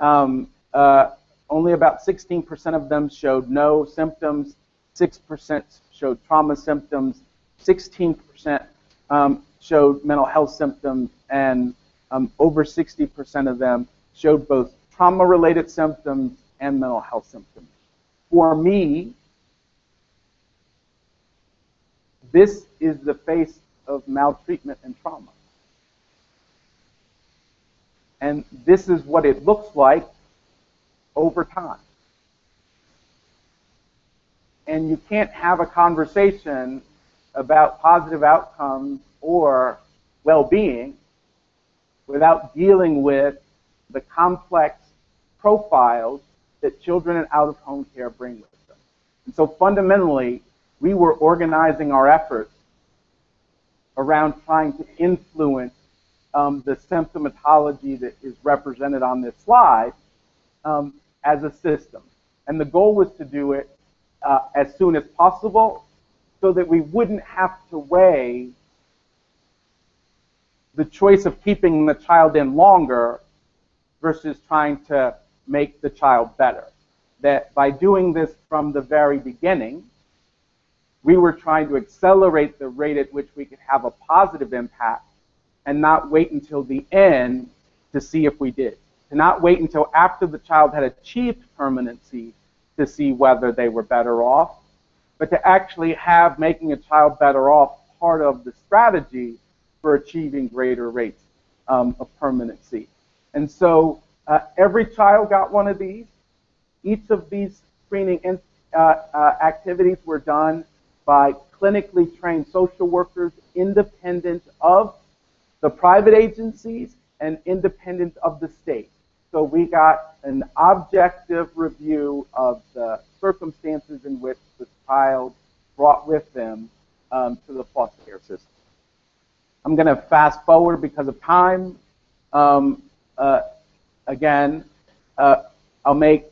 only about 16% of them showed no symptoms, 6% showed trauma symptoms, 16% showed mental health symptoms, and over 60% of them showed both trauma-related symptoms and mental health symptoms. For me, this is the face of maltreatment and trauma. And this is what it looks like over time. And you can't have a conversation about positive outcomes or well-being without dealing with the complex profiles that children in out-of-home care bring with them. And so fundamentally, we were organizing our efforts around trying to influence the symptomatology that is represented on this slide as a system. And the goal was to do it as soon as possible so that we wouldn't have to weigh the choice of keeping the child in longer versus trying to make the child better. That by doing this from the very beginning, we were trying to accelerate the rate at which we could have a positive impact and not wait until the end to see if we did. To not wait until after the child had achieved permanency to see whether they were better off, but to actually have making a child better off part of the strategy for achieving greater rates of permanency. And so every child got one of these. Each of these screening activities were done by clinically trained social workers independent of the private agencies and independent of the state. So we got an objective review of the circumstances in which the child brought with them to the foster care system. I'm going to fast forward because of time. Again, I'll make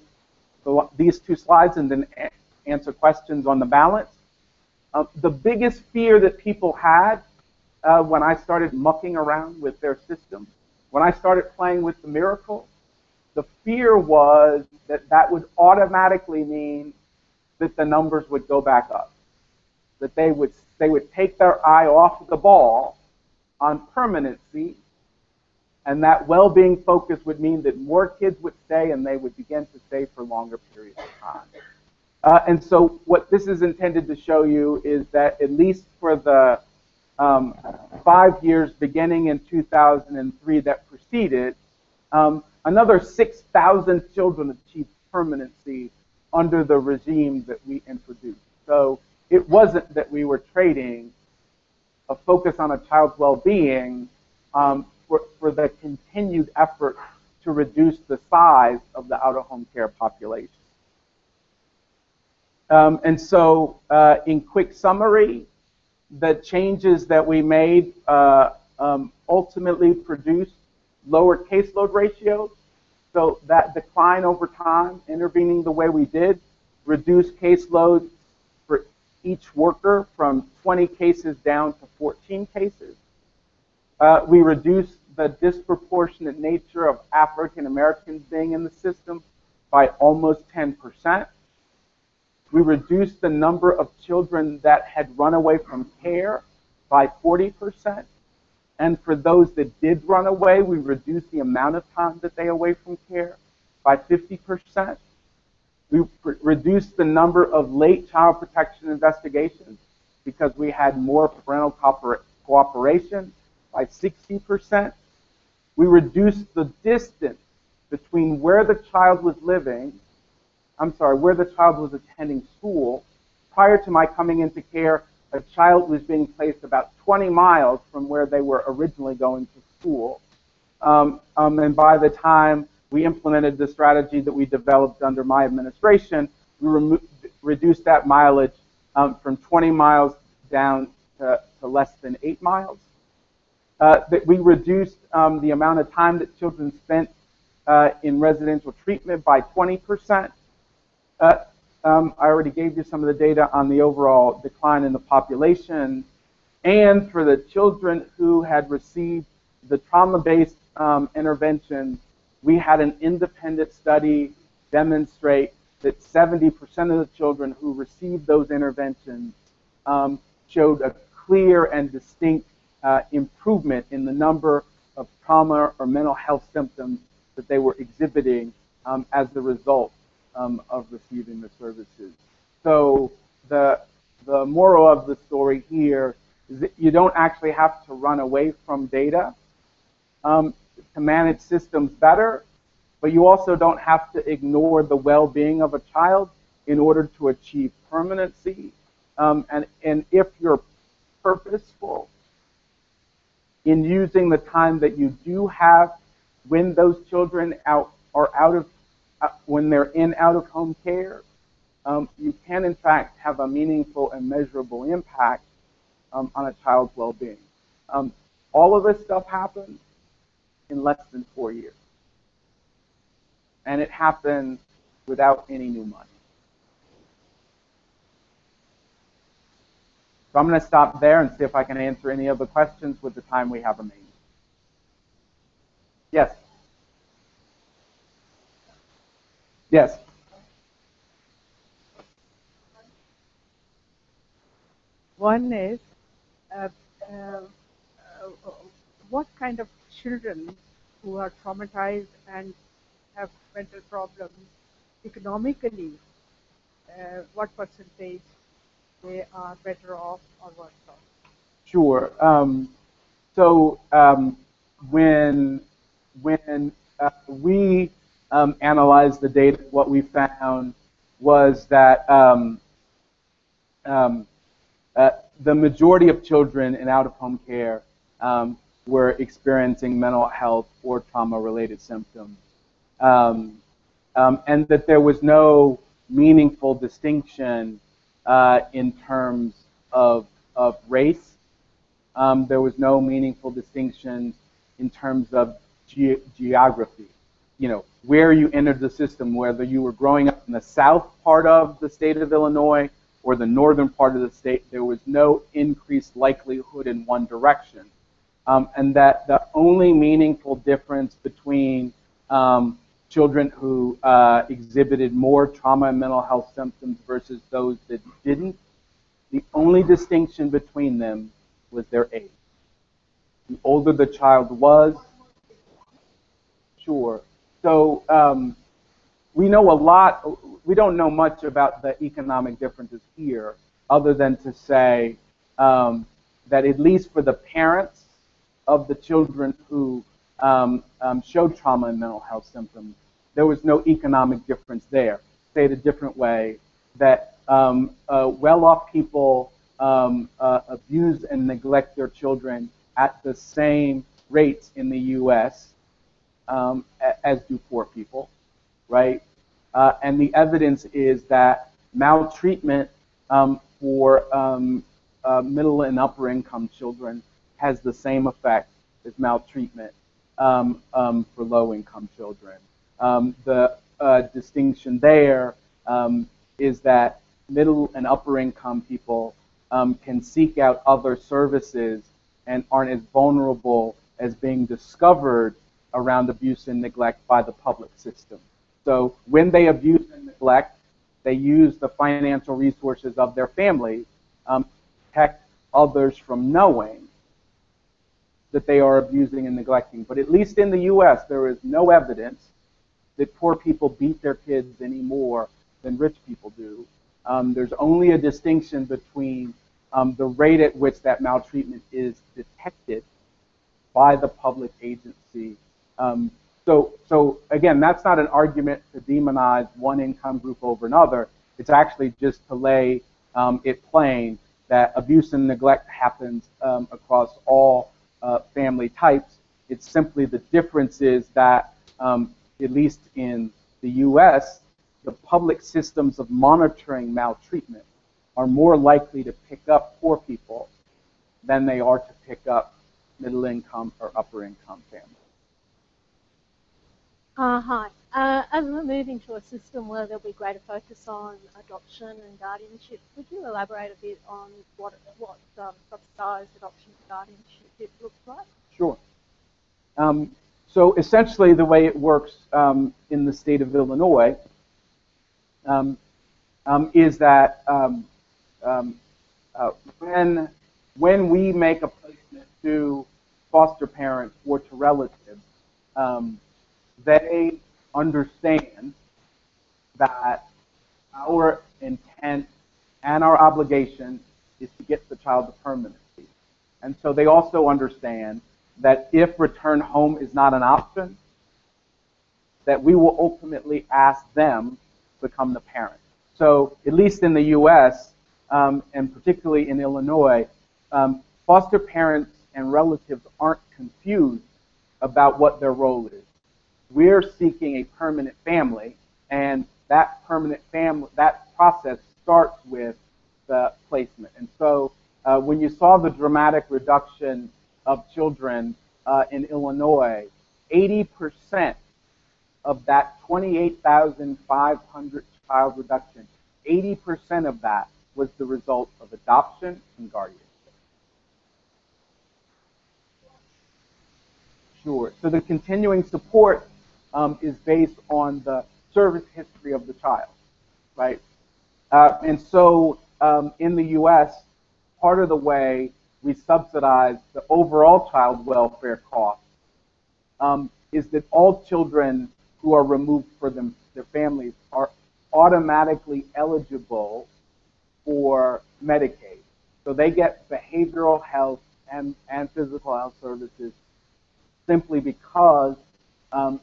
these two slides and then answer questions on the balance. The biggest fear that people had when I started mucking around with their system, when I started playing with the miracle, the fear was that that would automatically mean that the numbers would go back up, that they would take their eye off the ball on permanency, and that well-being focus would mean that more kids would stay and they would begin to stay for longer periods of time. And so what this is intended to show you is that at least for the 5 years beginning in 2003 that preceded, another 6,000 children achieved permanency under the regime that we introduced. So it wasn't that we were trading a focus on a child's well-being for the continued effort to reduce the size of the out-of-home care population. And so in quick summary, the changes that we made ultimately produced lower caseload ratios. So that decline over time, intervening the way we did, reduced caseload for each worker from 20 cases down to 14 cases. We reduced the disproportionate nature of African Americans being in the system by almost 10%. We reduced the number of children that had run away from care by 40%. And for those that did run away, we reduced the amount of time that they away from care by 50%. We reduced the number of late child protection investigations because we had more parental cooperation by 60%. We reduced the distance between where the child was living, where the child was attending school. Prior to my coming into care, a child was being placed about 20 miles from where they were originally going to school. And by the time we implemented the strategy that we developed under my administration, we reduced that mileage from 20 miles down to less than 8 miles. That we reduced the amount of time that children spent in residential treatment by 20%. I already gave you some of the data on the overall decline in the population. And for the children who had received the trauma-based intervention, we had an independent study demonstrate that 70% of the children who received those interventions showed a clear and distinct improvement in the number of trauma or mental health symptoms that they were exhibiting as the result of receiving the services. So the moral of the story here is that you don't actually have to run away from data to manage systems better, but you also don't have to ignore the well-being of a child in order to achieve permanency. And if you're purposeful in using the time that you do have when those children when they're in out-of-home care, you can in fact have a meaningful and measurable impact on a child's well-being. All of this stuff happened in less than 4 years. And it happened without any new money. So I'm going to stop there and see if I can answer any of the questions with the time we have remaining. Yes? Yes? One is, what kind of children who are traumatized and have mental problems economically, what percentage they are better off or worse off? Sure. When we analyzed the data, what we found was that the majority of children in out-of-home care were experiencing mental health or trauma-related symptoms, and that there was no meaningful distinction in terms of race. There was no meaningful distinction in terms of geography. You know, where you entered the system, whether you were growing up in the south part of the state of Illinois or the northern part of the state, there was no increased likelihood in one direction. And that the only meaningful difference between children who exhibited more trauma and mental health symptoms versus those that didn't, the only distinction between them was their age. The older the child was, sure. So we know a lot. We don't know much about the economic differences here, other than to say that at least for the parents of the children who showed trauma and mental health symptoms, there was no economic difference there. Say it a different way, that well-off people abuse and neglect their children at the same rates in the U.S. As do poor people, right? And the evidence is that maltreatment for middle and upper income children has the same effect as maltreatment for low income children. The distinction there is that middle and upper income people can seek out other services and aren't as vulnerable as being discovered around abuse and neglect by the public system. So when they abuse and neglect, they use the financial resources of their family to protect others from knowing that they are abusing and neglecting. But at least in the U.S., there is no evidence that poor people beat their kids any more than rich people do. There's only a distinction between the rate at which that maltreatment is detected by the public agency. So again, that's not an argument to demonize one income group over another. It's actually just to lay it plain that abuse and neglect happens across all family types. It's simply the difference is that, at least in the U.S., the public systems of monitoring maltreatment are more likely to pick up poor people than they are to pick up middle income or upper income families. Hi. As we're moving to a system where there'll be greater focus on adoption and guardianship, could you elaborate a bit on what subsidized adoption and guardianship looks like? Sure. So essentially the way it works in the state of Illinois is that when we make a placement to foster parents or to relatives, they understand that our intent and our obligation is to get the child to permanency. And so they also understand that if return home is not an option, that we will ultimately ask them to become the parent. So at least in the U.S., and particularly in Illinois, foster parents and relatives aren't confused about what their role is. We're seeking a permanent family, and that permanent family, that process starts with the placement. And so when you saw the dramatic reduction of children in Illinois, 80% of that 28,500 child reduction, 80% of that was the result of adoption and guardianship? Sure. So the continuing support is based on the service history of the child, right? And so in the U.S., part of the way we subsidize the overall child welfare cost is that all children who are removed from their families are automatically eligible for Medicaid. So they get behavioral health and physical health services simply because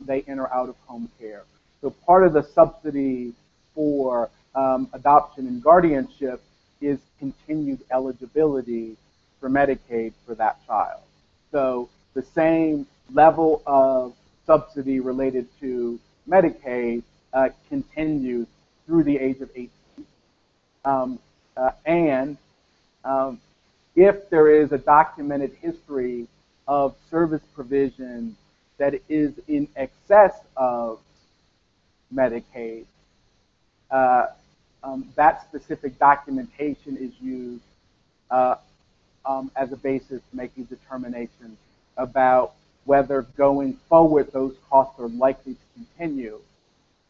they enter out of home care. So part of the subsidy for adoption and guardianship is continued eligibility for Medicaid for that child. So the same level of subsidy related to Medicaid continues through the age of 18. And if there is a documented history of service provision that is in excess of Medicaid, that specific documentation is used as a basis to make a determination about whether going forward those costs are likely to continue.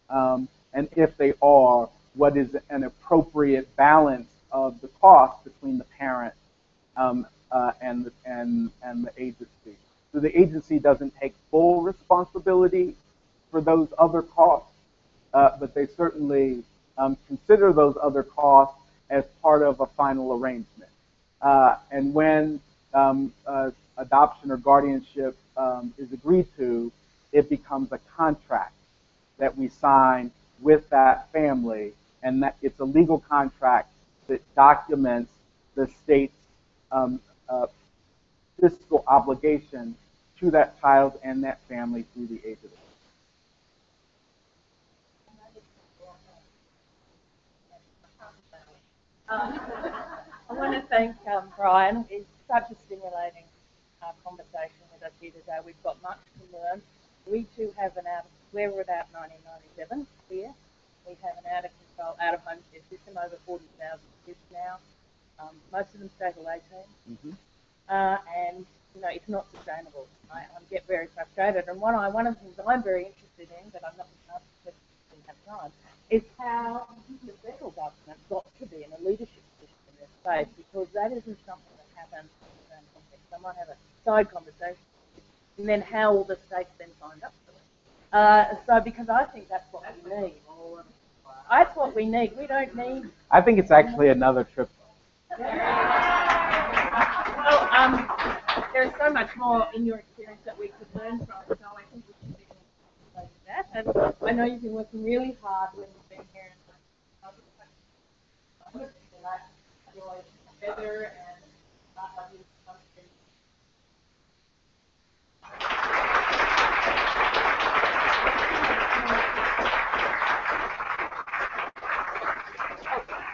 And if they are, what is an appropriate balance of the cost between the parent and the agency. So the agency doesn't take full responsibility for those other costs, but they certainly consider those other costs as part of a final arrangement. And when adoption or guardianship is agreed to, it becomes a contract that we sign with that family, and that it's a legal contract that documents the state's fiscal obligation to that child and that family through the age of 18. I want to thank Bryan. It's such a stimulating conversation with us here today. We've got much to learn. We too have we're about 1997 here. We have an out-of-control, out-of-home care system, over 40,000 kids now. Most of them stay till 18. Mm-hmm. And, you know, it's not sustainable. I get very frustrated. And one of the things I'm very interested in, but I'm not going to have time, is how the federal government got to be in a leadership position in this space, because that isn't something that happens in the same context. I might have a side conversation, and then how all the states then signed up to it. So because I think that's what we need. That's what we need. We don't need... I think it's actually another trip. Well, there's so much more in your experience that we could learn from, so I think we should be doing that. And I know you've been working really hard when you've been here, and I'm looking for that joy together and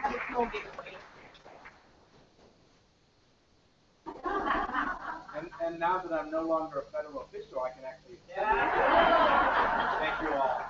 have a small giveaway. And now that I'm no longer a federal official, I can actually accept it. Thank you all.